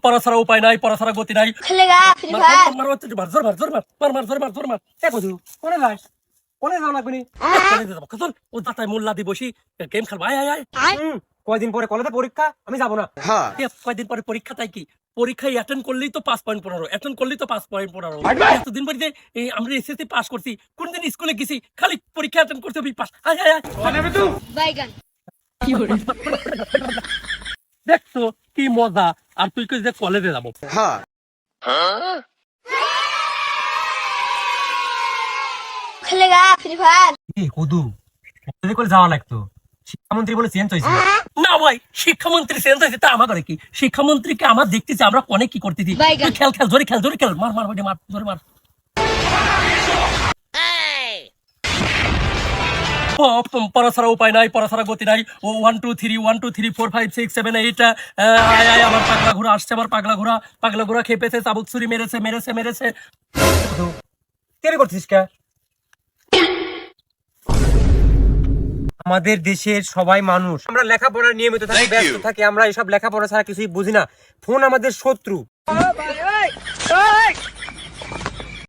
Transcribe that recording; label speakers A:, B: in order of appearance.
A: পড়া ছাড়া উপায় নাই, পড়া ছাড়া গতি নাই।
B: খেলেগা ফ্রি ফায়ার।
A: মার জোর মার। দেখো তুই কোনে যাস? কোনে যাও লাগবে নি? কলেজে যাবো। চল ও দাতায় মোল্লা দি বসি গেম খেলবো। আয়।
C: কয়দিন পরে কলেজে পরীক্ষা, আমি যাবো না।
A: কয়দিন পরে পরীক্ষা, তাই কি পরীক্ষায় অ্যাটেন্ড করলেই তো 5.15, অ্যাটেন্ড করলেই তো 5.15। এতদিন পরে যে আমরা এসএসসি পাস করছি, কোনদিন স্কুলে গেছি খালি পরীক্ষা অ্যাটেন্ড করতে হবে পাস। আয়
B: বাইগান।
A: দেখছো কি মজা। আর তুই কই যে কলেজে যাবো।
B: খেলেগা ফ্রি ফায়ার।
C: কদু কলেজে করে যাওয়া লাগতো, শিক্ষামন্ত্রী বলে চেঞ্জ হয়েছে।
A: না ভাই, শিক্ষামন্ত্রী চেঞ্জ হয়েছে তা আমার কি? শিক্ষামন্ত্রীকে আমার দেখতেছি আমরা অনেক কি করতেছি। তুই খেল জোরে খেল মার বেটে মার জোরে মার। পড়া ছাড়া উপায় নাই, পড়া ছাড়া গতি নাই। 1 2 3 1 2 3 4 5 6 7 8। আয় আমার পাগলা ঘোড়া আসছে, আমার পাগলা ঘোড়া খেপেছে, চাবুক ছুরি মেরেছে।
C: কেন করছিস কে? আমাদের দেশের সবাই মানুষ, আমরা লেখাপড়ার নিয়মিত থাকি, ব্যস্ত থাকি, আমরা এসব লেখাপড়া ছাড়া কিছুই বুঝি না। ফোন আমাদের শত্রু।